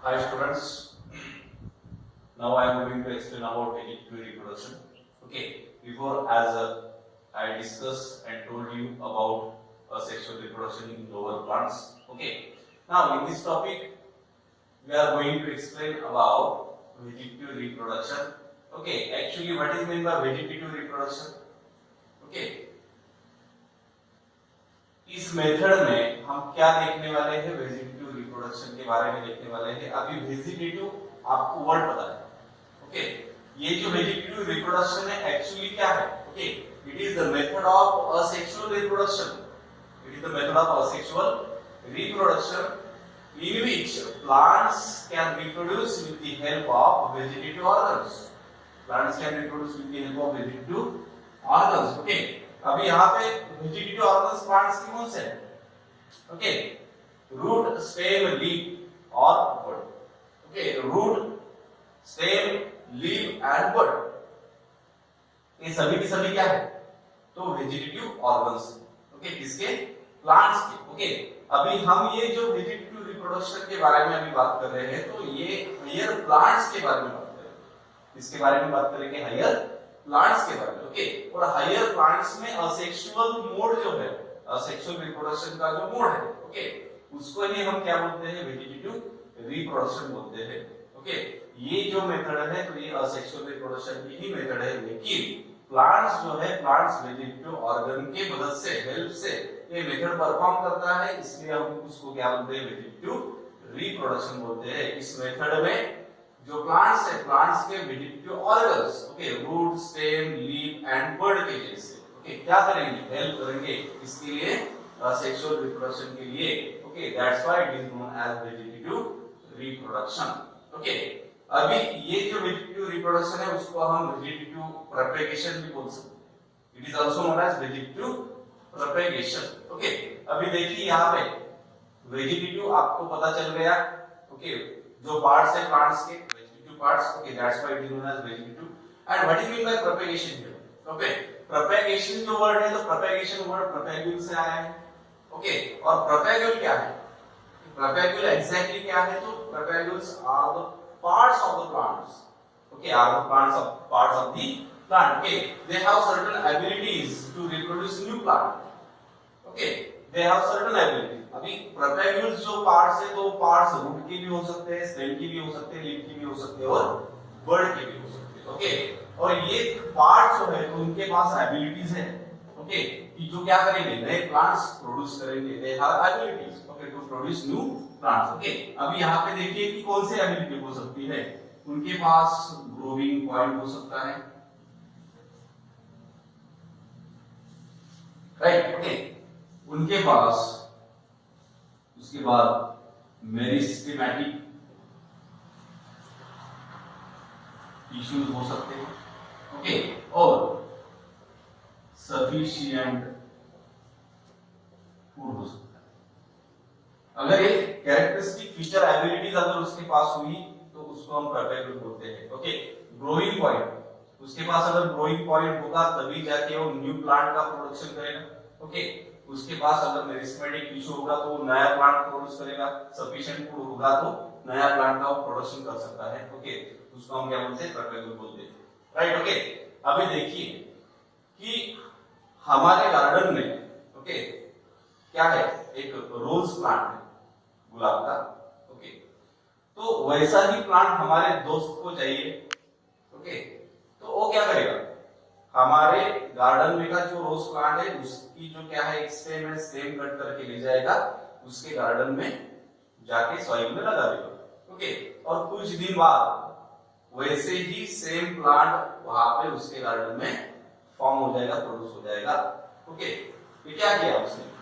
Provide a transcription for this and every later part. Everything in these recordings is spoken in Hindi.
Hi students, now I am going to explain about vegetative reproduction. Okay, before I discussed and told you about asexual reproduction in lower plants. Okay, now in this topic we are going to explain about vegetative reproduction. Okay, actually what is meant by vegetative reproduction? Okay, इस मेथड में हम क्या देखने वाले हैं? वेजिटेटिव रिप्रोडक्शन के बारे में देखने वाले हैं। अभी वेजिटेटिव आपको वर्ड पता है, ओके? ये जो वेजिटेटिव रिप्रोडक्शन है एक्चुअली क्या है? Okay, it is the method of asexual reproduction. It is the method of asexual reproduction in which plants can reproduce with the help of vegetative organs. Plants can reproduce with the help of vegetative organs. Okay, अभी यहाँ पे वेजिटेटिव ऑर्गन्स प्लांट्स के कौन से हैं? ओके, रूट, स्टेम, लीफ और bud. Okay, root, stem, leaf and bud, ये सभी के सभी क्या है? तो वेजिटेटिव ऑर्गन्स। ओके, किसके? प्लांट्स के। ओके, अभी हम ये जो वेजिटेटिव रिप्रोडक्शन के बारे में अभी बात कर रहे हैं, तो ये हायर प्लांट्स के बारे में बात करेंगे। इसके बारे में बात करेंगे हायर प्लांट्स के बारे में। ओके, और हायर प्लांट्स में असेक्सुअल मोड जो है, असेक्सुअल रिप्रोडक्शन का जो मोड है, ओके, उसको ही हम क्या बोलते हैं? वेजिटेटिव रिप्रोडक्शन बोलते हैं। ओके, ये जो मेथड है तो ये असेक्सुअल रिप्रोडक्शन की ही मेथड है, लेकिन प्लांट्स जो है, प्लांट्स वेजिटेटिव ऑर्गन के मदद से, हेल्प से ये मेथड परफॉर्म करता है, इसलिए हम उसको क्या बोलते हैं? वेजिटेटिव रिप्रोडक्शन बोलते हैं। इस मेथड में जो प्लांट्स है, प्लांट्स के vegetative organs, okay, root, stem, leaf and bud के जैसे, ओके, क्या करेंगे? हेल्प करेंगे इसके लिए, सेक्सुअल रिप्रोडक्शन के लिए। Okay, that's why it is known as vegetative reproduction. Okay, अभी ये जो वेजिटेटिव रिप्रोडक्शन है उसको हम वेजिटेटिव प्रोपेगेशन भी बोल सकते हैं। It is also known as vegetative propagation. Okay, अभी देखिए यहाँ पे वेजिटेटिव आपको पता चल गया। ओके, जो पार्ट्स है प्लांट्स के, vegetative parts. Okay, that's why it is known as vegetative. And what is mean by propagation here? Okay, propagation जो वर्ड है, तो प्रोपेगेशन वर्ड प्रोपेगुल से आया है। ओके, और प्रोपेगुल क्या है? प्रोपेगुल एग्जैक्टली क्या है? तो propagules are the parts of the plants. Okay, are the parts of the plant. Okay, they have certain abilities to reproduce new plant. Okay, they have certain abilities. अभी propagules जो parts है, तो parts root के भी हो सकते हैं, stem के भी हो सकते हैं, leaf के भी हो सकते हैं और bud के भी हो सकते हैं। Okay, और ये parts जो है तो उनके पास abilities है। Okay, कि जो क्या करेंगे? नए plants produce करेंगे। They have abilities. Okay, to produce new plants. Okay, अभी यहाँ पे देखिए कि कौन सी एबिलिटी हो सकती है? उनके पास ग्रोइंग पॉइंट हो सकता है, राइट? ओके, उनके पास उसके बाद मेरिस्टेमेटिक टिश्यूज हो सकते हैं। ओके, और सफिशिएंट फूड हो सकता है। अगर ये कैरेक्टरिस्टिक फीचर एबिलिटीज अगर उसके पास हुई तो उसको हम प्रोपेगुल बोलते हैं। ओके, ग्रोइंग पॉइंट, उसके पास अगर ग्रोइंग पॉइंट होगा तभी जाके वो न्यू प्लांट का प्रोडक्शन करेगा। ओके, उसके पास अगर मेरिस्टेमेटिक टिश्यू होगा तो वो नया प्लांट प्रोड्यूस करेगा। सफिशिएंट फूड होगा तो नया प्लांट का वो प्रोडक्शन कर सकता है। ओके, उसको हम क्या बोलते हैं? प्रोपेगुल बोलते हैं, राइट? ओके, अभी देखिए कि हमारे गार्डन में, ओके, क्या है? एक रोज प्लांट है, गुलाब का। ओके, तो वैसा ही प्लांट हमारे दोस्त को चाहिए। ओके, तो वो क्या करेगा? हमारे गार्डन में का जो रोज प्लांट है उसकी जो क्या है, एक स्टेम है, स्टेम कट करके ले जाएगा, उसके गार्डन में जाके सॉइल में लगा देगा। ओके, और कुछ दिन बाद वैसे ही सेम प्लांट वहां पे उसके गार्डन में फॉर्म हो जाएगा, प्रोड्यूस हो जाएगा। ओके, ये क्या किया उसने?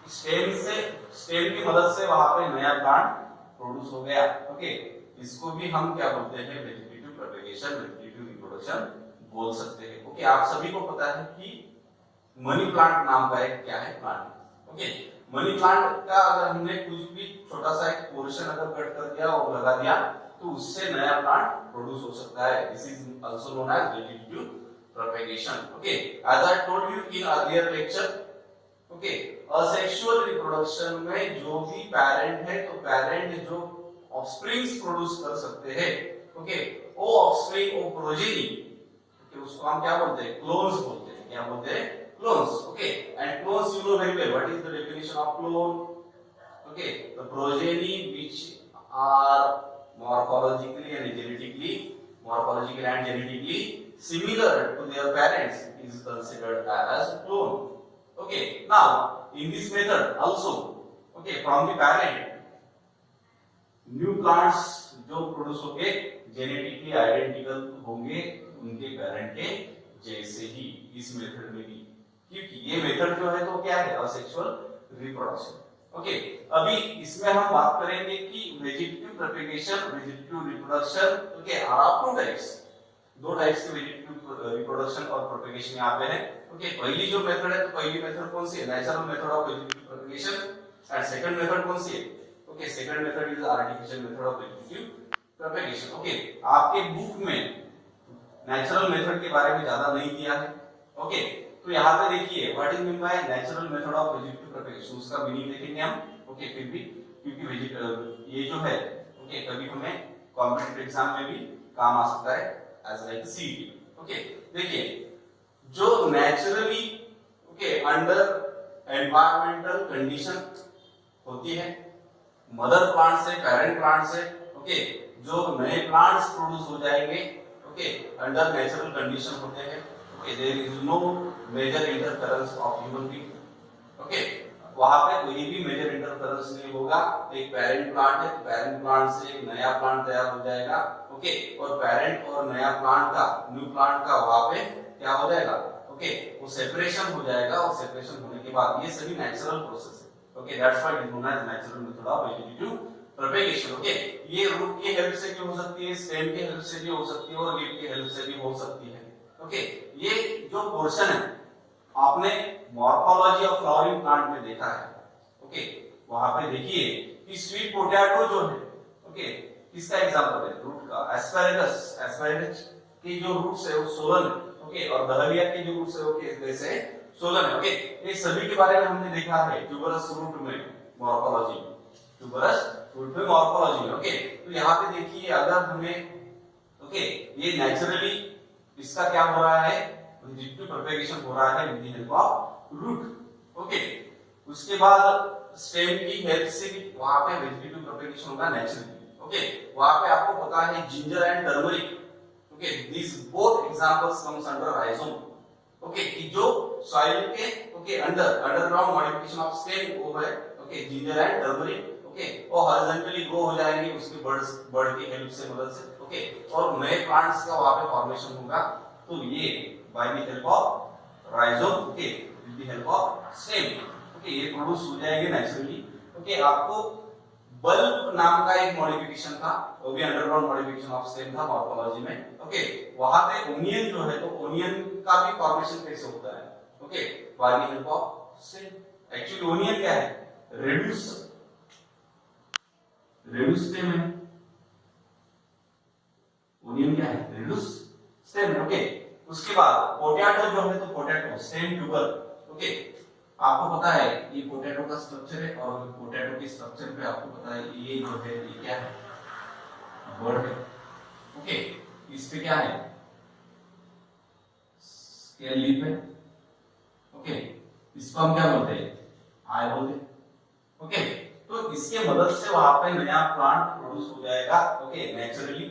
स्टेम की मदद से वहां पे नया प्लांट प्रोड्यूस हो गया। ओके, इसको भी हम क्या बोलते हैं? वेजिटेटिव प्रोपेगेशन, वेजिटेटिव रिप्रोडक्शन बोल सकते हैं। ओके, आप सभी को पता है कि मनी प्लांट नाम का एक क्या है? प्लांट। ओके, मनी प्लांट का अगर हमने कुछ भी छोटा सा एक पोर्शन अगर कट कर दिया और लगा दिया तो उससे नया प्लांट प्रोड्यूस हो सकता है। This is also known as vegetative propagation. Okay, as I told you in earlier lecture, okay, asexual reproduction में जो भी पेरेंट है, तो पेरेंट जो ऑफस्प्रिंग्स प्रोड्यूस कर सकते हैं, ओके, वो ऑफस्प्रिंग, वो प्रोजेनी, उसको हम क्या बोलते हैं, क्लोन्स बोलते हैं, क्या बोलते हैं, clones, okay. And clones you know very well, what is the definition of clone, okay, the progeny which are morphologically and genetically similar to their parents is considered as clone, okay। Now in this method also, okay, from the parent new plants जो प्रोड्यूस होंगे जेनेटिकली आइडेंटिकल होंगे उनके पेरेंट के जैसे ही इस मेथड में भी, क्योंकि ये मेथड जो है तो क्या है, असेक्सुअल रिप्रोडक्शन, ओके। अभी इसमें हम बात करेंगे कि vegetative propagation, vegetative reproduction, okay, are two types, दो टाइप्स के वेजिटेटिव रिप्रोडक्शन और प्रोपेगेशन यहाँ पे है, ओके। पहली जो मेथड है, तो पहली मेथड कौन सी है, natural method of vegetative propagation, and second method कौन सी है, okay, second method is artificial method of vegetative propagation, okay. आपके बुक में नेचुरल मेथड के बारे में ज्यादा नहीं दिया है, ओके। तो यहाँ पे देखिए what is mean by natural method of vegetative propagation, उसका मीनिंग देखेंगे हम, ओके। फिर भी क्योंकि ये जो है, ओके, कभी हमें कॉम्पिटिटिव एग्जाम में भी काम आ सकता है एज लाइक सीईटी, ओके। देखिए जो naturally, okay, under environmental condition होती है मदर प्लांट से, पेरेंट प्लांट से, ओके, जो नए प्लांट्स प्रोड्यूस हो जाएंगे, ओके, अंडर नेचुरल कंडीशन होते हैं, okay, there is no major interference of human being, okay, वहां पे कोई भी मेजर इंटरफेरेंस नहीं होगा। एक पेरेंट प्लांट है, पेरेंट प्लांट से एक नया प्लांट तैयार हो जाएगा, ओके, और पेरेंट और नया प्लांट का, न्यू प्लांट का वहां पे क्या हो जाएगा, ओके, वो सेपरेशन हो जाएगा, और सेपरेशन होने के बाद ये सभी नेचुरल प्रोसेस है, okay, that's why it is known as natural method of vegetative propagation, okay. ये रूट की हेल्प से भी हो सकती है, स्टेम की हेल्प से भी हो सकती है, और लीफ की हेल्प से भी हो सकती है, ओके। ये जो पोर्शन है आपने मॉर्फोलॉजी ऑफ फ्लावरिंग प्लांट में देखा है, ओके, वहां पे देखिए कि स्वीट पोटैटो जो है, ओके, किसका एग्जांपल है, रूट का, एस्पैरेगस, एस्पैरेगस की जो रूट्स है वो सोलन है, ओके, और दहलिया के जो रूट्स है वो कैसे सोलन है, ओके। ये सभी के बारे में हमने देखा है ट्यूबरस रूट में मॉर्फोलॉजी, ट्यूबरस रूट में मॉर्फोलॉजी में, ओके। तो यहाँ पे देखिए अगर हमें, ओके, ये नेचुरली इसका क्या हो रहा है, वेजिटेटिव प्रोपेगेशन हो रहा है with the help of root, okay. उसके बाद स्टेम की हेल्प से भी वहां पे वेजिटेटिव प्रोपेगेशन होगा नेचुरली, ओके। वहां पे आपको पता है ginger and turmeric, okay, this both examples comes under rhizome, okay, कि जो सॉइल के, okay, underground modification of stem वो है, okay, ginger and turmeric, okay, वो हॉरिजॉन्टली ग्रो हो जाएंगे उसके बर्ड की हेल्प से, मदद से, ओके, और नए प्लांट्स का वहां पे फॉर्मेशन होगा। तो ये bye the help of rhizome, okay, with the help of stem, okay, ये प्रोड्यूस हो जाएंगे नेचुरली, ओके। आपको बल्ब नाम का एक मॉडिफिकेशन था, वो भी अंडरग्राउंड मॉडिफिकेशन ऑफ स्टेम था मॉर्फोलॉजी में, ओके। वहां पे ओनियन जो है, तो ओनियन का भी फॉर्मेशन कैसे होता है, okay, by the help of stem. Actually onion क्या है, रेड्यूस स्टेम है, ओनियन क्या है, रेड्यूस स्टेम, ओके। उसके बाद पोटैटो जो है, तो पोटैटो स्टेम ट्यूबर, ओके। आपको पता है ये पोटैटो का स्ट्रक्चर है, और पोटैटो के स्ट्रक्चर पे आपको पता है ये जो है ये क्या है, बर्ड है, ओके। इस पे क्या है, स्केल लीफ है, ओके। इसको हम क्या बोलते हैं, आई बोलते हैं, ओके। तो इसके मदद से वहां पे नया प्लांट प्रोड्यूस हो जाएगा, ओके, नेचुरली।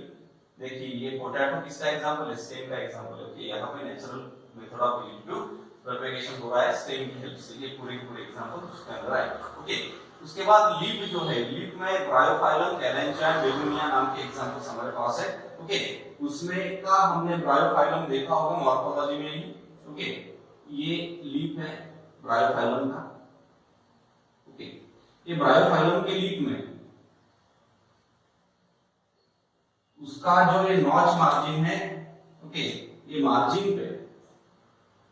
देखिए ये पोटैटो किसका एग्जांपल है, स्टेम का एग्जांपल है, ओके। यहाँ पे natural method of vegetative propagation हो रहा है स्टेम की हेल्प से, ये पूरे एग्जांपल उसके अंदर आए, ओके। उसके बाद लीफ जो है, लीफ में ब्रायोफाइलम, कैलेंचा, बेगोनिया नाम के एग्जांपल्स हमारे पास है, ओके। उसमें का हमने ब्रायोफाइलम देखा होगा मॉर्फोलॉजी में ही, ओके। ये लीफ है ब्रायोफाइलम का, ओके। ये ब्रायोफाइलम के लीफ में उसका जो ये नॉच मार्जिन है, ओके, ये मार्जिन पे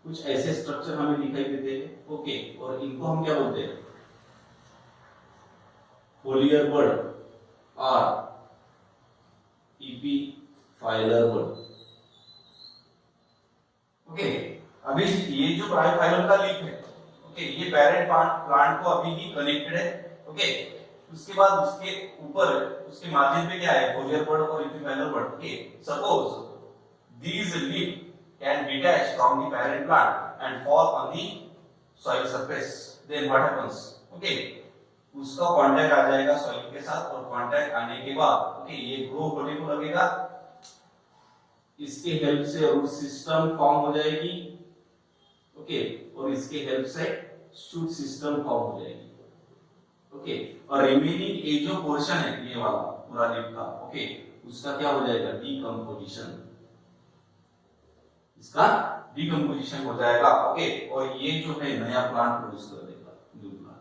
कुछ ऐसे स्ट्रक्चर हमें दिखाई देते हैं, ओके। और इनको हम क्या बोलते हैं, फोलियर बर्ड और एपीफाइलर बर्ड, ओके। अभी ये जो ब्रायोफाइलम का लीफ है, ओके, ये पेरेंट प्लांट को अभी ही कनेक्टेड है, ओके। उसके बाद उसके ऊपर उसके मार्जिन पे क्या है, फोलियर बड और epiphyllous bud. Okay, suppose these leaf can detach from the parent plant and fall on the soil surface, then what happens? Okay, उसका कांटेक्ट आ जाएगा सॉइल के साथ, और कांटेक्ट आने के बाद ओके ये ग्रो होने को लगेगा, इसके हेल्प से रूट सिस्टम फॉर्म हो जाएगी। ओके, और इसके हेल्प से शूट सिस्टम फॉर्म हो जाएगी। ओके, और रिमेनिंग ये जो पोर्शन है ये वाला पूरा लीफ का, ओके उसका क्या हो जाएगा, डीकंपोजिशन, इसका डीकंपोजिशन हो जाएगा। ओके, और ये जो है नया प्लांट प्रोड्यूस कर देगा, न्यू प्लांट।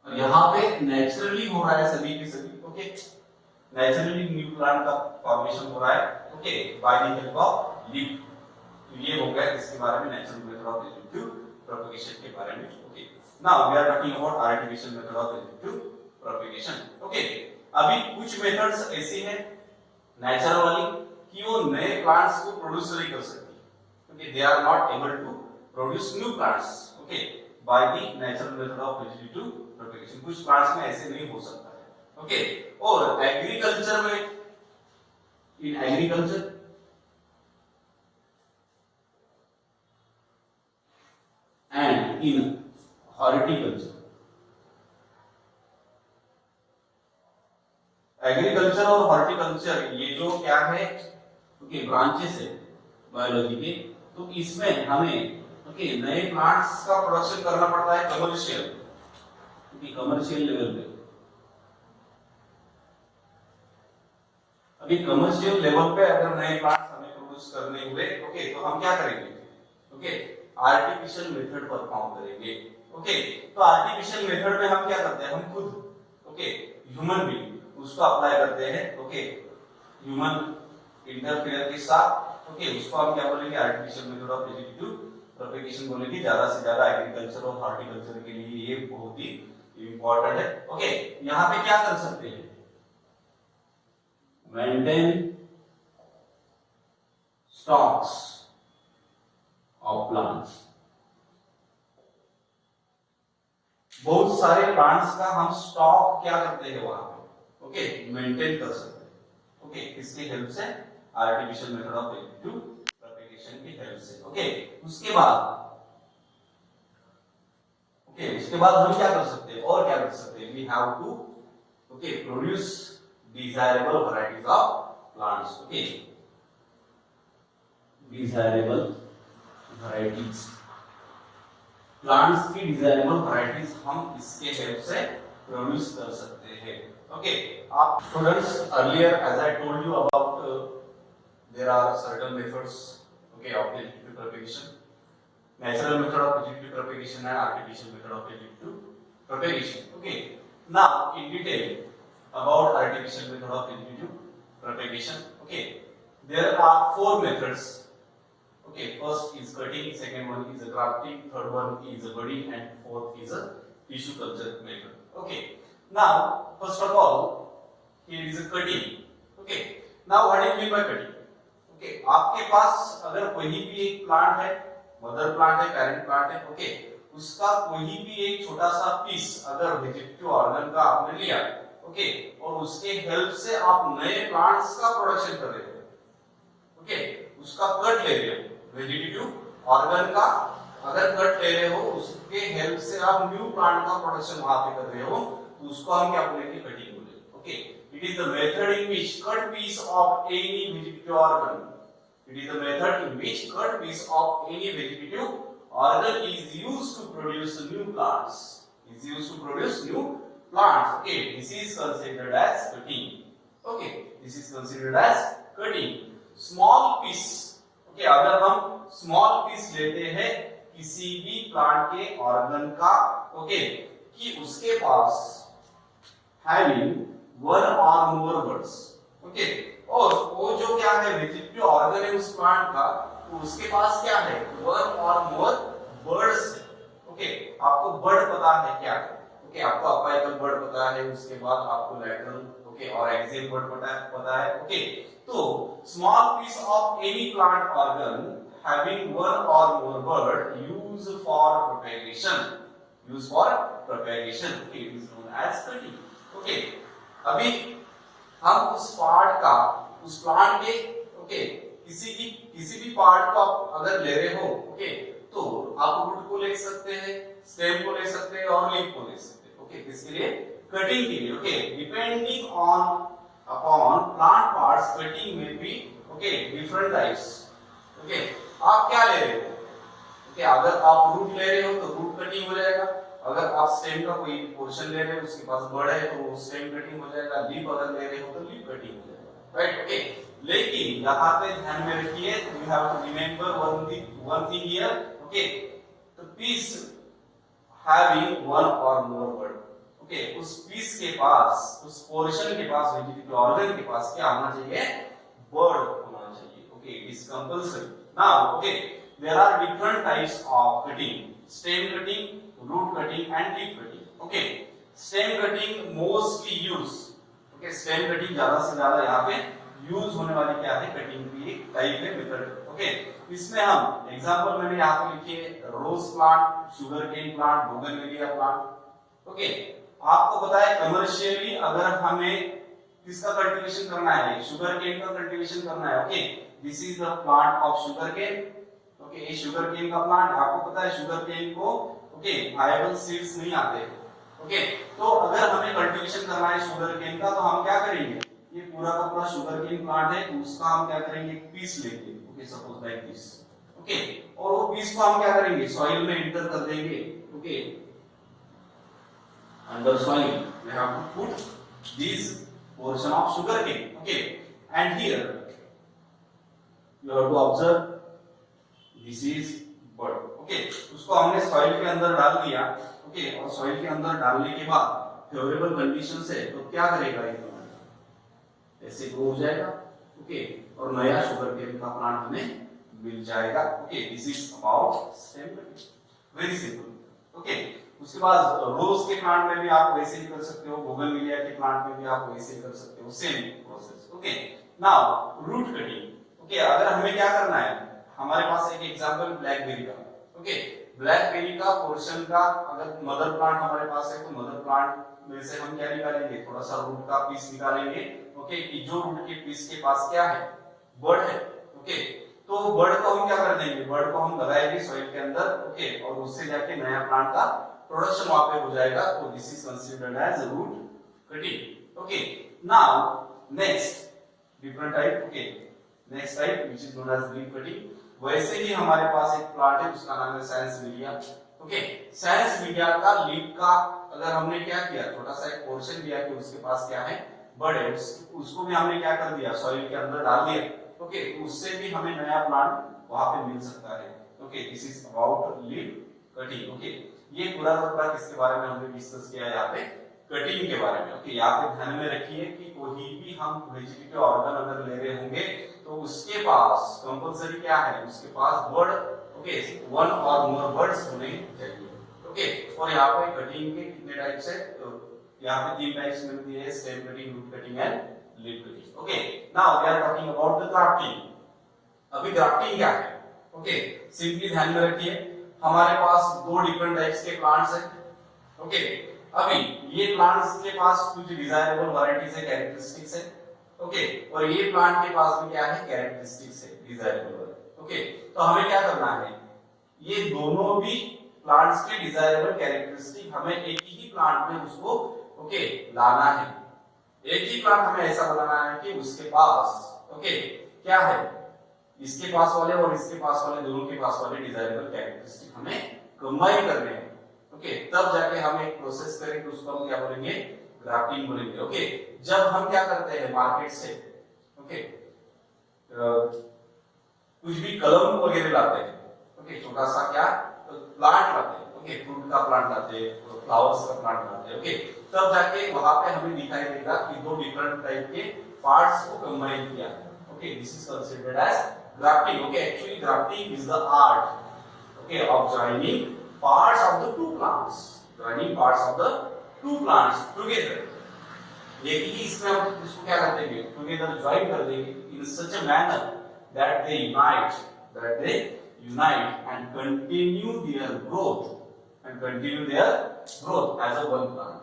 और यहाँ पे नेचुरली हो रहा है सभी के सभी। ओके, नेचुरली न्यू प्लांट का फॉर्मेशन हो रहा है। Okay, by the help of leaf. तो ये हो गया इसके बारे में, natural method of vegetative propagation के बारे में। Okay, now we are talking about artificial method of vegetative propagation. Okay, अभी कुछ मेथड्स ऐसी हैं नेचुरल वाली कि वो नए प्लांट्स को प्रोड्यूस नहीं कर सकती। Okay, they are not able to produce new plants. Okay, by the natural method of vegetative propagation. कुछ प्लांट्स में ऐसे नहीं हो सकता है। ओके, और एग्रीकल्चर में, in agriculture and in horticulture, agriculture और हॉर्टिकल्चर ये जो क्या है, ओके ब्रांचेस है बायोलॉजी के, तो इसमें हमें ओके नए प्लांट्स का प्रोडक्शन करना पड़ता है कमर्शियल, ओके कमर्शियल लेवल पे। अभी कमर्शियल लेवल पे अगर नए प्लांट्स हमें प्रोड्यूस करने हुए, ओके तो हम क्या करेंगे, ओके आर्टिफिशियल मेथड परफॉर्म करेंगे। ओके, तो आर्टिफिशियल मेथड में हम क्या करते हैं, हम खुद ओके ह्यूमन बीइंग उसको अप्लाई करते हैं। ओके, ह्यूमन इंटरफेयर के साथ। ओके, उसको हम क्या बोलेंगे, artificial method of vegetative propagation बोलेंगे। ज्यादा से ज्यादा एग्रीकल्चर और हॉर्टिकल्चर के लिए ये बहुत ही इंपॉर्टेंट है। ओके, यहाँ पे क्या कर सकते हैं, मेंटेन स्टॉक्स ऑफ प्लांट्स। बहुत सारे प्लांट्स का हम स्टॉक क्या करते हैं वहां पे, ओके मेंटेन कर सकते हैं। ओके, किसकी हेल्प से, artificial method of vegetative propagation की हेल्प से। ओके, उसके बाद हम क्या कर सकते हैं, और क्या कर सकते हैं, we have to okay produce desirable varieties of plants. Okay, desirable varieties, plants की डिजायरेबल वैरायटीज हम इसके हेल्प से प्रोड्यूस कर सकते हैं। ओके, आप students earlier as I told you about there are certain methods okay of vegetative propagation, natural method of vegetative propagation and artificial method of vegetative propagation. Okay, now in detail about artificial method of vegetative propagation. Okay, there are 4 methods. Okay, first is cutting, second one is a grafting, third one is a budding, and fourth is a tissue culture method. Okay, now first of all here is a cutting. Okay, now what do you mean by cutting? Okay, आपके पास अगर कोई भी एक प्लांट है, मदर प्लांट है, पेरेंट प्लांट है, ओके उसका कोई भी एक छोटा सा पीस अगर वेजिटेटिव ऑर्गन का आपने लिया, ओके और उसके हेल्प से आप नए प्लांट्स का प्रोडक्शन कर रहे हो, ओके उसका कट ले रहे हो, वेजिटेटिव ऑर्गन का अगर कट ले रहे हो, उसके हेल्प से आप न्यू प्लांट का प्रोडक्शन वहां पे कर रहे हो, तो उसको हम क्या बोलेंगे, कटिंग बोलेंगे। Okay, it is the method in which cut piece of any vegetative organ, it is the method in which cut piece of any vegetative organ is used to produce new plants, is used to produce new plants. Okay, this is considered as cutting. Okay, this is considered as cutting. Small piece, okay अगर हम small piece लेते हैं किसी भी प्लांट के ऑर्गन का, ओके कि उसके पास having one or more buds, okay और वो जो क्या है वेजिटेटिव ऑर्गन है उस प्लांट का, तो उसके पास क्या है, one or more buds है। ओके, आपको बर्ड पता है क्या है, ओके आपको अपाइकल बर्ड पता है, उसके बाद आपको लैटरल ओके और एक्सियल बर्ड पता है। ओके, तो small piece of any plant organ having one or more bud used for propagation, used for propagation. Okay, it is known as cutting. Okay, अभी हम उस पार्ट का, उस प्लांट के किसी भी पार्ट को आप अगर ले रहे हो, तो आप रूट को ले सकते हैं, स्टेम को ले सकते हैं और लीफ को ले सकते हैं. ओके, किसके लिए? कटिंग के लिए. Okay, depending on upon plant parts, cutting में भी डिफरेंट टाइप्स. ओके, आप क्या ले रहे हो? अगर आप रूट ले रहे हो तो रूट कटिंग हो जाएगा. अगर आप स्टेम का कोई पोर्शन ले रहे हो, उसके पास बड़ है तो स्टेम कटिंग हो जाएगा. लीफ अगर ले रहे हो तो लीफ कटिंग हो जाएगा. राइट. ओके, लेकिन यहाँ पे ध्यान में रखिए, you have to remember one thing here. Okay, the piece having one or more bud. Okay, उस पीस के पास, उस पोर्शन के पास, वेजिटेटिव ऑर्गन के पास क्या होना चाहिए? वर्ड होना चाहिए. Okay, it is compulsory. Now okay, there are different types of cutting: stem cutting, root cutting and leaf cutting. Okay, stem cutting mostly used. Okay, stem cutting ज्यादा से ज्यादा यहाँ पे यूज होने वाली क्या है? कटिंग की एक टाइप है, मेथड. ओके, इसमें हम एग्जांपल मैंने यहाँ पे लिखे rose plant, sugarcane plant, bougainvillea plant. Okay, आपको पता है कमर्शियली अगर हमें किसका कल्टीवेशन करना है? शुगर केन का कल्टीवेशन करना है. Okay, this is the plant of sugar cane. Okay, ये शुगर केन का प्लांट. आपको पता है शुगर केन को वायबल सीड्स नहीं आते. ओके, तो अगर हमें कल्टीवेशन करना है शुगर केन का, तो हम क्या करेंगे? ये पूरा का पूरा शुगर केन प्लांट है, तो उसका हम क्या करेंगे? एक पीस लेंगे. Okay, suppose like this. Okay, और वो पीस को हम क्या करेंगे? सॉइल में इंटर कर देंगे. Okay, under soil we have to put this portion of sugar cane. Okay, and here you have to observe this is bud. Okay, उसको हमने सॉइल के अंदर डाल दिया. ओके, और सॉइल के अंदर डालने के बाद फेवरेबल कंडीशंस है तो क्या करेगा? ये ऐसे ग्रो हो जाएगा. ओके, और नया शुगर केन का प्लांट हमें मिल जाएगा. Okay, this is about stem cutting. Very simple. Okay, उसके बाद रोज के प्लांट में भी आप वैसे ही कर सकते हो, बोगनविलिया के प्लांट में भी आप वैसे ही कर सकते हो, same process. Okay, now root cutting. Okay, अगर हमें क्या करना है? हमारे पास एक एग्जांपल ब्लैकबेरी का. ओके, ब्लैकबेरी का पोर्शन का अगर मदर प्लांट हमारे पास है, तो मदर प्लांट में से हम क्या निकालेंगे? थोड़ा सा रूट का पीस निकालेंगे. ओके, कि जो रूट के पीस के पास क्या है? बर्ड है. ओके, तो बर्ड को हम क्या कर देंगे? बर्ड को हम लगाएंगे सॉइल के अंदर. ओके, और उससे जाके नया प्लांट का प्रोडक्शन वहां पे हो जाएगा. तो this is considered as root cutting. Okay, now next different type. Okay, next type which is known as leaf cutting. वैसे ही हमारे पास एक प्लांट है, उसका नाम है सैंसविलिया. ओके, सैंसविलिया का लीफ का अगर हमने क्या किया? छोटा सा एक पोर्शन लिया कि उसके पास क्या है? बर्ड है. उसको भी हमने क्या कर दिया? सॉइल के अंदर डाल दिया. ओके, उससे भी हमें नया प्लांट वहां पे मिल सकता है. Okay, this is about leaf cutting. Okay, ये पूरा का पूरा किसके बारे में हमने डिस्कस किया? यहाँ पे कटिंग के बारे में. ओके, यहाँ पे ध्यान में रखिए कि कोई भी हम वेजिटेटिव ऑर्गन अगर ले रहे होंगे तो उसके पास कंपल्सरी क्या है? उसके पास word, okay, one or more words होने चाहिए. ओके, और यहाँ पे कटिंग के कितने टाइप्स है? तो यहाँ पे 3 टाइप्स मिलती है: stem cutting, root cutting and leaf cutting. Okay, now we are talking about the grafting. अभी ग्राफ्टिंग क्या है? ओके, सिंपली ध्यान में रखिए, हमारे पास 2 डिफरेंट टाइप्स के प्लांट्स हैं. ओके, अभी ये प्लांट्स के पास कुछ डिजायरेबल वैरायटीज है, कैरेक्टरिस्टिक्स है. ओके, और ये प्लांट के पास भी क्या है? कैरेक्टरिस्टिक्स है, डिजायरेबल. ओके, तो हमें क्या करना है? ये दोनों भी प्लांट्स के डिजायरेबल कैरेक्टरिस्टिक हमें एक ही प्लांट में उसको लाना है. एक ही प्लांट हमें ऐसा बनाना है कि उसके पास क्या है? इसके पास वाले और इसके पास वाले, दोनों के पास वाले डिजायरेबल कैरेक्टरिस्टिक हमें कंबाइन करने हैं. ओके, तब जाके हम एक प्रोसेस करेंगे, उसको हम क्या बोलेंगे? ग्राफ्टिंग बोलेंगे. ओके, जब हम क्या करते हैं मार्केट से कुछ भी कलम वगैरह लाते हैं, ओके, छोटा सा क्या प्लांट लाते हैं, ओके, फ्रूट का प्लांट लाते हैं, फ्लावर्स का प्लांट लाते हैं. ओके, तब जाके वहां पे हमें दिखाई देगा कि 2 डिफरेंट टाइप के पार्ट्स को कंबाइन किया. Okay, this is considered as grafting. Okay, actually grafting is the art of joining parts of the two plants, together. एक ही इसमें हम इसको क्या कर देंगे? टुगेदर ज्वाइन कर देंगे in such a manner that they unite and continue their growth and continue their growth as a one plant.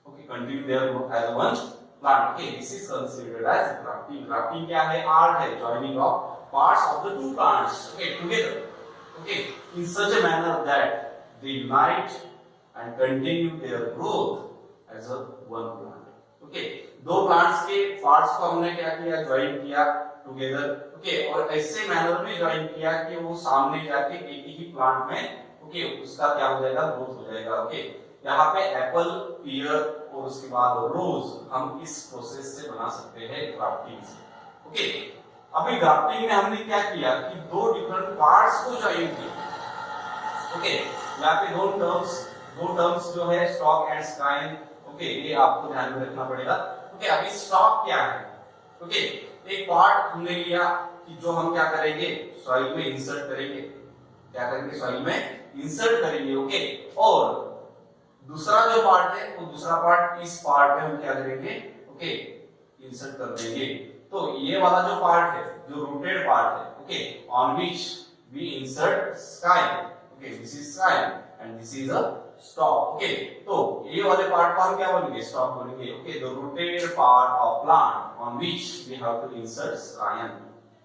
Okay, continue their growth as a one plant. Okay, this is considered as grafting. Grafting क्या है? Art है, joining of parts of the two plants, okay, together, okay, in such a manner that they unite and continue their growth as a one plant. Okay, दो plants के parts को हमने क्या किया? Join किया together. Okay, और ऐसे manner में join किया कि वो सामने जाके एक ही plant में, okay, उसका क्या हो जाएगा? Growth हो जाएगा. Okay, यहाँ पे एप्पल, पियर और उसके बाद रोज हम इस प्रोसेस से बना सकते हैं ग्राफ्टिंग से. ओके, अभी ग्राफ्टिंग में हमने क्या किया कि दो डिफरेंट पार्ट्स को जॉइन किया. ओके, यहाँ पे दो टर्म्स जो है स्टॉक एंड स्काइन. ओके, ये आपको ध्यान में रखना पड़ेगा. ओके, अभी स्टॉक क्या है? ओके, एक पार्ट हमने लिया कि जो हम क्या करेंगे? सॉइल में इंसर्ट करेंगे. क्या करेंगे? सॉइल में इंसर्ट करेंगे. ओके, और दूसरा जो पार्ट है वो दूसरा पार्ट इस पार्ट में हम क्या करेंगे? ओके, इंसर्ट कर देंगे. तो ये वाला जो पार्ट है, जो रूटेड पार्ट है, okay, on which we insert scion. Okay, this is scion and this is a stock. Okay, तो ये वाले पार्ट को हम क्या बोलेंगे? स्टॉक बोलेंगे. Okay, the rooted part of plant on which we have to insert scion.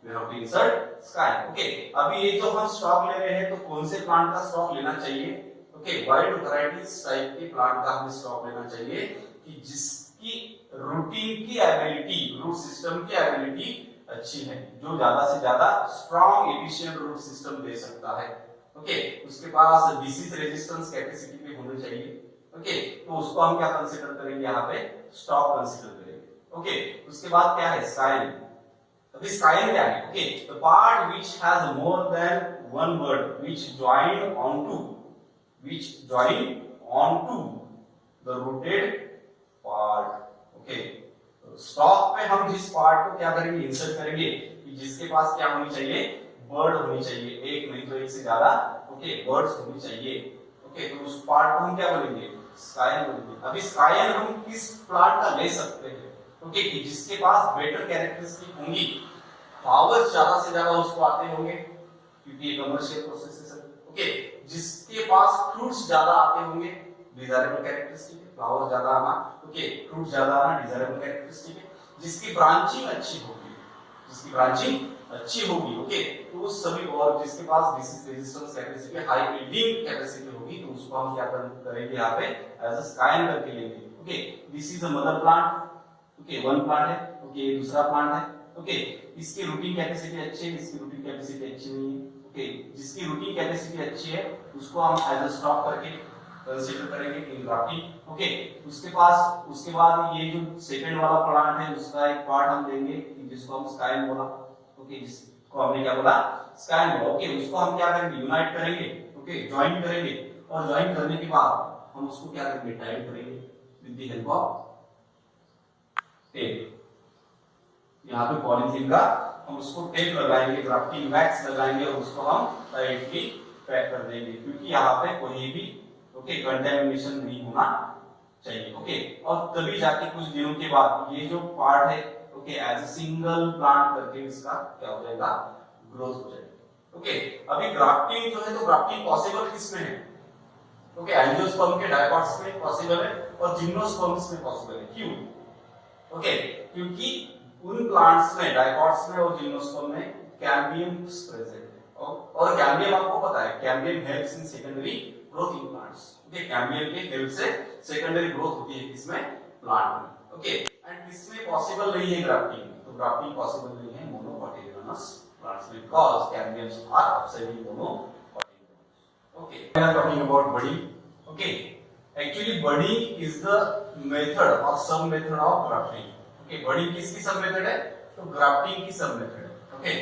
We have to insert scion. Okay, अभी ये जो हम स्टॉक ले रहे हैं तो कौन से प्लांट का स्टॉक लेना चाहिए? ओके, वाइड वैरायटीज टाइप के प्लांट का हमें स्टॉक लेना चाहिए कि जिसकी रूटीन की एबिलिटी, रूट सिस्टम की एबिलिटी अच्छी है, जो ज्यादा से ज्यादा स्ट्रॉन्ग एफिशिएंट रूट सिस्टम दे सकता है. ओके, उसके पास डिसीज रेजिस्टेंस कैपेसिटी भी होनी चाहिए. ओके, तो उसको हम क्या कंसीडर करेंगे? यहाँ पे स्टॉक कंसीडर करेंगे. ओके, उसके बाद क्या है? स्काइन. अभी स्काइन क्या है? Okay, the part which has more than one bird which join onto which join onto the rooted part. Okay, stock पे हम जिस पार्ट को क्या करेंगे? इंसर्ट करेंगे कि जिसके पास क्या होनी चाहिए? बर्ड होनी चाहिए. एक नहीं तो एक से ज्यादा, ओके, बर्ड्स होनी चाहिए. ओके, तो उस पार्ट को हम क्या बोलेंगे? स्काइन बोलेंगे. अभी स्काइन हम किस प्लांट का ले सकते हैं? ओके, कि जिसके पास बेटर कैरेक्टरिस्टिक होंगी, फ्लावर्स ज्यादा से ज्यादा उसको आते होंगे क्योंकि ये कमर्शियल प्रोसेस है. ओके, जिसके पास फ्रूट्स ज्यादा आते होंगे, डिजायरेबल कैरेक्टरिस्टिक है. फ्लावर ज्यादा आना, ओके, फ्रूट ज्यादा आना, डिजायरेबल कैरेक्टरिस्टिक है. जिसकी ब्रांचिंग अच्छी होगी, जिसकी ब्रांचिंग अच्छी होगी, ओके, तो उस सभी, और जिसके पास disease resistance capacity, high yielding capacity होगी, तो उसको हम क्या करेंगे? यहाँ पे एज अ स्काइन करके लेंगे. Okay, this is a mother plant. Okay, one plant है. ओके, दूसरा प्लांट है. ओके, इसकी रूटिंग कैपेसिटी अच्छी है, इसकी रूटिंग कैपेसिटी अच्छी नहीं है. ओके, जिसकी रूटिंग कैपेसिटी अच्छी है उसको हम एज अ स्टॉक करके कंसीडर करेंगे इन ग्राफ्टिंग. ओके, उसके बाद ये जो सेकंड वाला प्लांट है उसका एक पार्ट हम देंगे जिसको हम स्काइन बोला. ओके, जिसको हमने क्या बोला? स्काइन बोला. ओके, उसको हम क्या करेंगे? यूनाइट करेंगे. ओके, ज्वाइन करेंगे और ज्वाइन करने के बाद हम उसको क्या करेंगे? टाइट करेंगे with the help of tape. यहाँ पे पॉलीथीन का हम उसको टेप लगाएंगे, ग्राफ्टिंग वैक्स लगाएंगे और उसको हम टाइटली पैक कर देंगे क्योंकि यहाँ पे कोई भी, ओके, कंटेमिनेशन नहीं होना चाहिए. ओके, और तभी जाके कुछ दिनों के बाद ये जो पार्ट है, okay, as a single plant करके इसका क्या हो जाएगा? ग्रोथ हो जाएगा. ओके, अभी ग्राफ्टिंग जो है तो ग्राफ्टिंग पॉसिबल किसमें है? ओके, एंजियोस्पर्म के डायकॉट्स में पॉसिबल है और जिम्नोस्पर्म्स में पॉसिबल है. क्यों? ओके, क्योंकि उन प्लांट्स में, डायकॉट्स में और जिम्नोस्पर्म में कैम्बियम प्रेजेंट है. और कैम्बियम आपको पता है, cambium helps in secondary growth in plants. Okay, cambium के हेल्प से सेकेंडरी ग्रोथ होती है किसमें? प्लांट में. ओके, एंड किसमें पॉसिबल नहीं है ग्राफ्टिंग? तो ग्राफ्टिंग पॉसिबल नहीं है मोनोकोटिलिडोनस प्लांट्स में because cambiums are obsessively monocotyledonous. Okay, we are talking about budding. Okay, actually budding is the method और sub method of grafting. Okay, बड़ी किसकी सब मेथड है? तो ग्राफ्टिंग की सब मेथड है. ओके,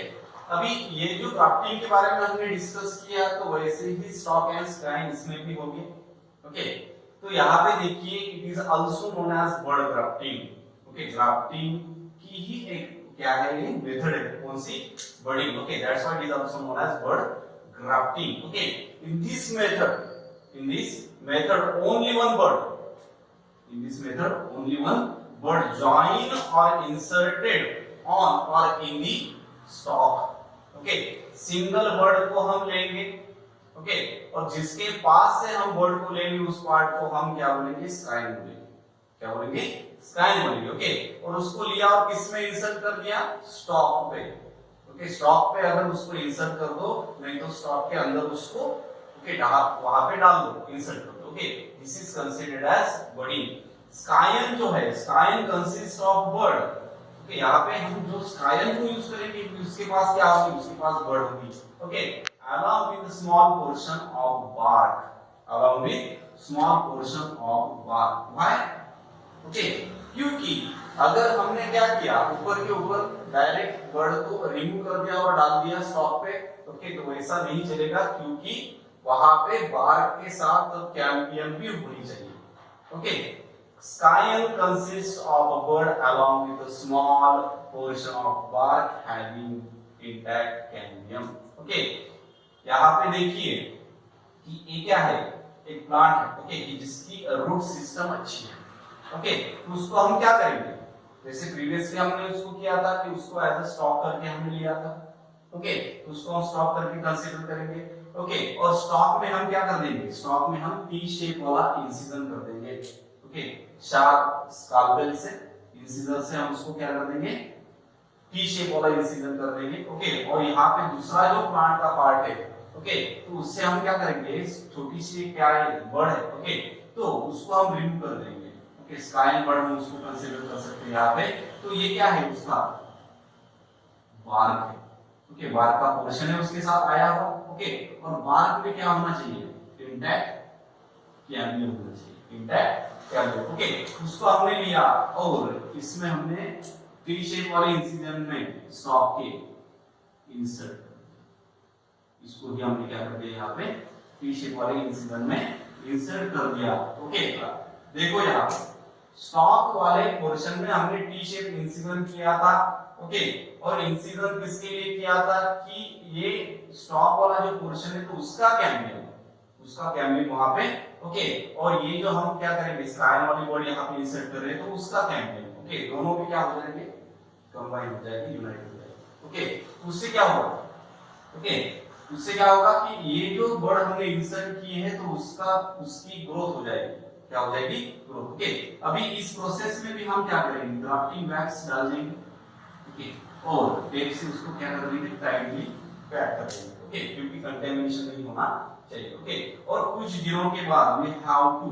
अभी ये जो ग्राफ्टिंग के बारे में हमने डिस्कस किया तो वैसे ही स्टॉक एंड स्काइन इसमें भी होगी. ओके, तो यहाँ पे देखिए it is also known as bud grafting. Okay, grafting की ही एक क्या है? ये मेथड है. कौन सी? बड़ी. Okay, that's why it is also known as bud grafting. Okay, in this method only one bud, in this method only one word join or inserted on or in the stalk. Okay, single word को हम लेंगे ओके, और जिसके पास से हम वर्ड को लेंगे उस पार्ट को हम क्या बोलेंगे, स्काइन बोलेंगे। क्या बोलेंगे, स्काइन बोलेंगे। ओके, और उसको लिया और किस में इंसर्ट कर दिया, स्टॉक पे। ओके, स्टॉक पे अगर उसको इंसर्ट कर दो, नहीं तो स्टॉक के अंदर उसको ओके वहां पे डाल दो, इंसर्ट कर दो। Okay, this is considered as buddy. Scion जो है, scion consist of bud. Okay, यहाँ पे हम जो स्कायन को यूज करेंगे उसके पास क्या होगी, उसके पास बर्ड होगी। Okay, along with a small portion of bark, along with small portion of bark. Why? Okay, क्योंकि अगर हमने क्या किया, ऊपर के ऊपर डायरेक्ट बर्ड को रिमूव कर दिया और डाल दिया स्टॉक पे, ओके, तो वैसा नहीं चलेगा, क्योंकि वहां पे बार्क के साथ कैम्बियम भी होनी चाहिए। Okay, स्कायन consists of a bird along with a small portion of bark having intact cambium. Okay, यहाँ पे देखिए कि ये क्या है, एक प्लांट है। ओके, कि जिसकी रूट सिस्टम अच्छी है। ओके, तो उसको हम क्या करेंगे, जैसे प्रीवियसली हमने उसको किया था कि उसको एज अ स्टॉक करके हमने लिया था। ओके, तो उसको हम स्टॉक करके कंसीडर करेंगे। ओके, और स्टॉक में हम क्या कर देंगे, स्टॉक में हम टी शेप वाला इंसिजन कर देंगे। ओके, शार्प स्काल्पेल से, इंसिजन से हम उसको क्या कर देंगे, टी शेप वाला इंसिजन कर देंगे। ओके, और यहाँ पे दूसरा जो प्लांट का पार्ट है, ओके, तो उससे हम क्या करेंगे, छोटी सी क्या है, बर्ड है। ओके, तो उसको हम रिमूव कर देंगे। ओके, स्कायन बर्ड हम उसको कंसीडर कर सकते हैं यहाँ पे। तो ये क्या है, उसका बार्क है। ओके, बार्क का पोर्शन है उसके साथ आया हुआ। ओके, और बार्क में क्या होना चाहिए, इंटैक्ट कैम्बियम होना चाहिए, इंटैक्ट कैम्बियम। ओके, उसको हमने लिया और इसमें हमने टी शेप वाले इंसिजन में स्टॉक के इंसर्ट, इसको भी हमने क्या कर दिया, यहाँ पे टी शेप वाले इंसिजन में इंसर्ट कर दिया। ओके, देखो यहाँ स्टॉक वाले पोर्शन में हमने टी शेप इंसिजन किया था। ओके, और इंसिजन किसके लिए किया था, कि ये स्टॉक वाला जो पोर्शन है तो उसका कैम्बियम वहां पे। ओके, और ये जो हम क्या करेंगे, स्कायन वाली बॉडी यहाँ पे इंसर्ट कर रहे हैं तो उसका कैम्बियम। ओके, दोनों भी क्या हो जाएंगे, कंबाइन हो जाएगी, यूनाइट हो जाएगी। ओके, उससे क्या होगा, ओके, उससे क्या होगा कि ये जो वर्ड हमने इंसर्ट किए हैं तो उसकी ग्रोथ हो जाएगी। क्या हो जाएगी, ग्रोथ। ओके, अभी इस प्रोसेस में भी हम क्या करेंगे, ग्राफ्टिंग वैक्स डाल देंगे। ओके, और टेप से उसको क्या कर देंगे, टाइटली पैक कर देंगे। ओके, क्योंकि कंटेमिनेशन नहीं होना चाहिए। ओके, और कुछ दिनों के बाद we have to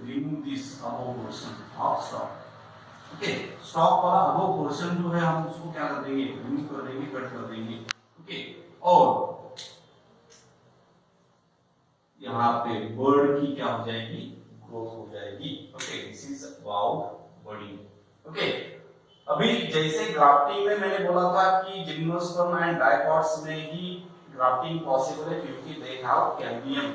remove this above portion of stock. Okay, stock वाला अबव पोर्शन जो है हम उसको क्या कर देंगे, रिमूव कर देंगे, कट कर देंगे। ओके, और यहाँ पे बर्ड की क्या हो जाएगी, ग्रोथ हो जाएगी। Okay, this is about body. Okay, अभी जैसे ग्राफ्टिंग में मैंने बोला था कि जिम्नोस्पर्म एंड डाइकॉट्स में ही ग्राफ्टिंग पॉसिबल है क्योंकि they have cambium.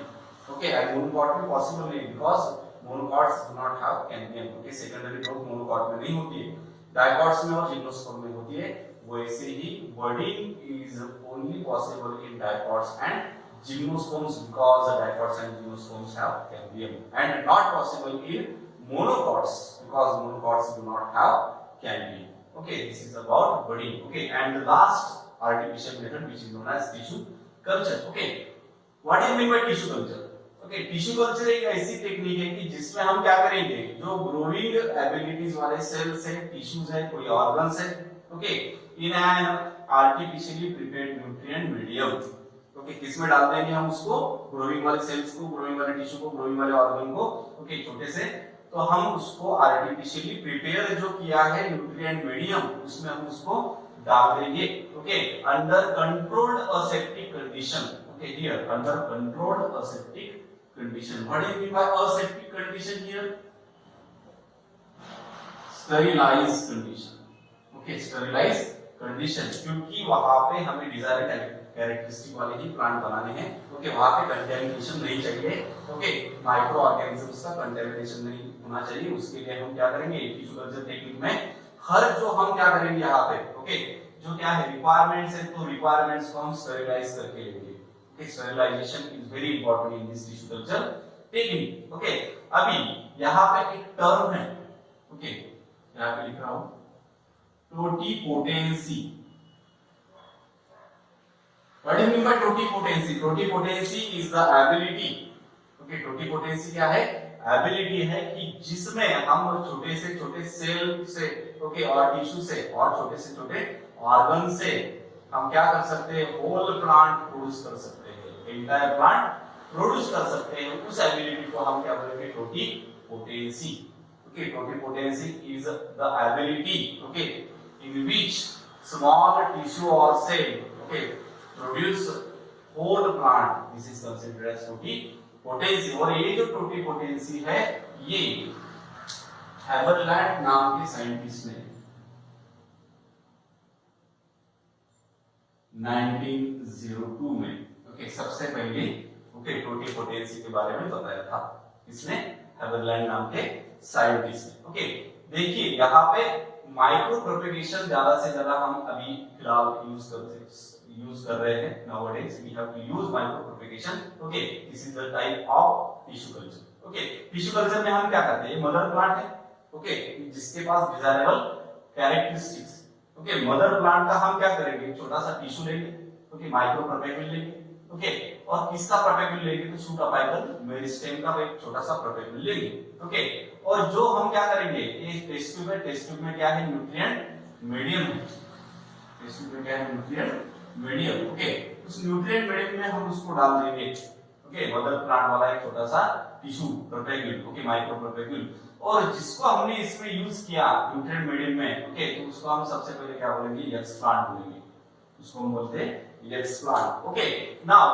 Okay, and monocot में पॉसिबल नहीं because monocots do not have cambium. Okay, secondary growth monocot में नहीं होती है, डाइकॉट्स में और जिम्नोस्पर्म में होती है। वैसे ही budding is only possible in dicots and gymnosperms because the dicots and gymnosperms have cambium, and not possible in monocots because monocots do not have cambium. Okay, this is about budding. Okay, and the last artificial method which is known as tissue culture. Okay, what do you mean by tissue culture? Okay, tissue culture एक ऐसी टेक्निक है कि जिसमें हम क्या करेंगे, जो ग्रोइंग एबिलिटीज वाले सेल्स है, टिश्यूज है, कोई ऑर्गन्स है, okay, in an artificially prepared nutrient medium. Okay, किसमें डाल देंगे हम उसको, ग्रोइंग वाले सेल्स को, ग्रोइंग वाले टिश्यू को, ग्रोइंग वाले ऑर्गन को। ओके, छोटे से, तो हम उसको आर्टिफिशियली प्रिपेयर जो किया है न्यूट्रिएंट मीडियम, उसमें हम उसको डाल देंगे। Okay, under controlled aseptic condition. Okay, here under controlled aseptic condition. What do you mean by aseptic condition here? Sterilised condition. Okay, sterilised condition, क्योंकि वहां पे हमें डिजायर्ड कैरेक्टरिस्टिक वाले ही प्लांट बनाने हैं। ओके, वहां पे कंटेमिनेशन नहीं चाहिए। ओके, माइक्रो ऑर्गेनिजम्स का कंटेमिनेशन नहीं होना चाहिए। उसके लिए हम क्या करेंगे, टिश्यू कल्चर टेक्निक में हर जो हम क्या करेंगे यहाँ पे, ओके, जो क्या है रिक्वायरमेंट्स है, तो रिक्वायरमेंट्स को हम स्टेरिलाइज करके लेंगे। Okay, sterilization is very important in this tissue culture technique. Okay, अभी यहाँ पे एक टर्म है, ओके, यहाँ पे लिख रहा हूं totipotency. What do mean by totipotency? Totipotency is the ability, okay, totipotency क्या है? एबिलिटी है कि जिसमें हम छोटे से छोटे सेल से, ओके, और टिश्यू से और छोटे से छोटे ऑर्गन से हम क्या कर सकते हैं? होल प्लांट प्रोड्यूस कर सकते हैं, एंटायर प्लांट प्रोड्यूस कर सकते हैं। उस एबिलिटी को हम क्या बोलेंगे? Totipotency. Okay, totipotency is the ability, okay, in which small tissue और cell, okay, produce whole plant. This is considered as totipotency. और ये जो टोटिपोटेंसी है ये हेबरलैंड नाम के साइंटिस्ट ने 1902 में, ओके, सबसे पहले, ओके, टोटिपोटेंसी के बारे में बताया था। इसने हेबरलैंड नाम के साइंटिस्ट ने। ओके, देखिए यहाँ पे माइक्रो प्रोपेगेशन ज्यादा से ज्यादा हम अभी फिलहाल यूज कर रहे हैं। nowadays we have to use micro propagation. okay, this is the type of tissue culture. okay, tissue culture में हम क्या करते हैं? मदर प्लांट है, ओके, जिसके पास desirable characteristics. Okay, mother plant का हम क्या करेंगे? छोटा सा टिश्यू लेंगे, ओके, माइक्रो प्रोपेगुल लेंगे, ओके, और किसका प्रोपेगुल लेंगे? तो शूट अपाइकल मेरिस्टेम का एक छोटा सा प्रोपेगुल लेंगे, ओके, और जो हम क्या करेंगे? ये टेस्ट ट्यूब है, टेस्ट ट्यूब में क्या है? न्यूट्रिएंट मीडियम है, टेस्ट ट्यूब में क्या है? न्यूट्रिएंट मीडियम, ओके, उस न्यूट्रिएंट मीडियम में हम उसको डाल देंगे, ओके, मदर प्लांट वाला एक छोटा सा टिश्यू प्रोपेगुल, ओके, माइक्रो प्रोपेगुल, और जिसको हमने इसमें यूज किया न्यूट्रिएंट मीडियम में, ओके, तो उसको हम सबसे पहले क्या बोलेंगे? यक्स प्लांट बोलेंगे, उसको हम बोलते हैं x plant. Okay, now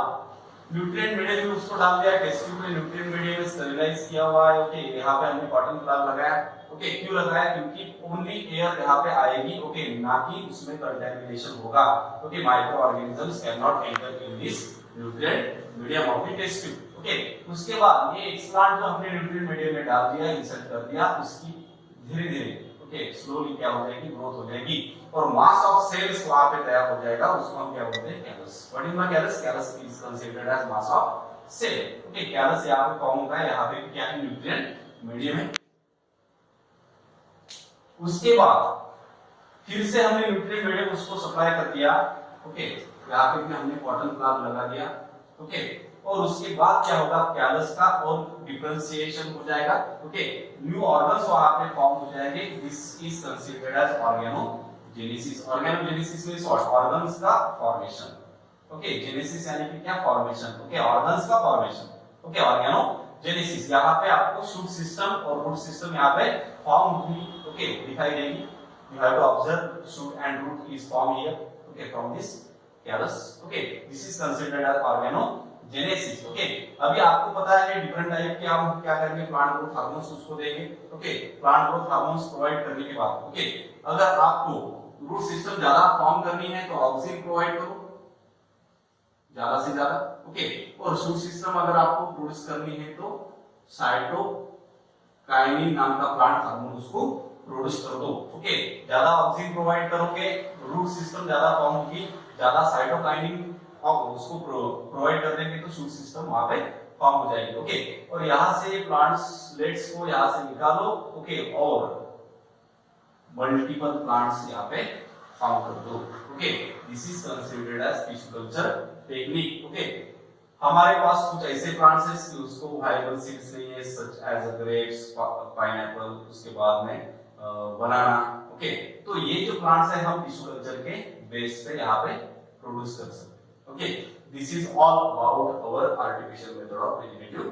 nutrient medium में उसको डाल दिया, टेस्ट ट्यूब में न्यूट्रिएंट मीडियम में स्टेरिलाइज किया हुआ है, ओके, यहाँ पे हमने कॉटन प्लाग लगाया, ओके, क्यों लगाया? क्योंकि ओनली एयर यहाँ पे आएगी, ओके, ना कि उसमें कंटेमिनेशन होगा, okay, micro organisms can not enter in this nutrient medium of the test tube. Okay, उसके बाद ये एक्सप्लांट जो हमने न्यूट्रिएंट मीडियम में डाल दिया, इंसर्ट कर दिया, उसकी धीरे धीरे, ओके, स्लोली क्या हो जाएगी? ग्रोथ हो जाएगी, और मास ऑफ सेल्स वहां पे तैयार हो जाएगा, उसको हम क्या बोलते हैं? Callus. What is my callus? Callus is considered as mass of cell. Okay, callus यहाँ पे फॉर्म होगा, यहाँ पे क्या है? न्यूट्रिएंट मीडियम है। उसके बाद फिर से हमने न्यूट्रिएंट मीडियम उसको सप्लाई कर दिया, ओके, यहाँ पे भी हमने कॉटन प्लाग लगा दिया, ओके, और उसके बाद क्या होगा? कैलस का और डिफरेंशिएशन हो जाएगा, ओके, न्यू ऑर्गन्स वहां पे फॉर्म हो जाएंगे। This is considered as organogenesis. Organogenesis means organs का फॉर्मेशन, ओके, जेनेसिस यानी कि क्या? फॉर्मेशन, ओके, ऑर्गन्स का फॉर्मेशन, ओके, ऑर्गेनोजेनेसिस। यहाँ पे आपको शूट सिस्टम और रूट सिस्टम यहाँ पे फॉर्म हुई, ओके, दिखाई देगी। You have to observe shoot and root is formed here, okay, from this callus, okay, this is considered as organogenesis, okay। अभी आपको पता है डिफरेंट टाइप के हम क्या करेंगे? प्लांट ग्रोथ हार्मोन्स उसको देंगे, okay, plant growth hormones provide करने के बाद, ओके, अगर आपको रूट सिस्टम ज्यादा फॉर्म करनी है तो ऑक्सिन प्रोवाइड करो ज्यादा से ज्यादा, ओके, और शूट सिस्टम अगर आपको प्रोड्यूस करनी है तो साइटोकाइनिन नाम का प्लांट हार्मोन उसको प्रोड्यूस कर दो, ओके, ज्यादा ऑक्सीजन प्रोवाइड करोगे, रूट सिस्टम ज्यादा फॉर्म होगी, ज्यादा साइटोकाइनिन और उसको प्रोवाइड कर देंगे तो शूट सिस्टम वहां पे फॉर्म हो जाएगी, ओके, और यहां से प्लांट्स को यहां से निकालो, ओके, और मल्टीपल प्लांट्स यहां पे फॉर्म कर दो, okay, this is considered as tissue culture technique, okay. हमारे पास कुछ ऐसे प्लांट्स हैं कि उसको वायबल सीड्स नहीं है, सच एज ग्रेप्स, पाइनएप्पल, उसके बाद में बनाना, ओके, तो ये जो प्लांट्स है हम टिश्यू कल्चर के बेस पे यहाँ पे प्रोड्यूस कर सकते हैं, okay. This is all about our artificial method of vegetative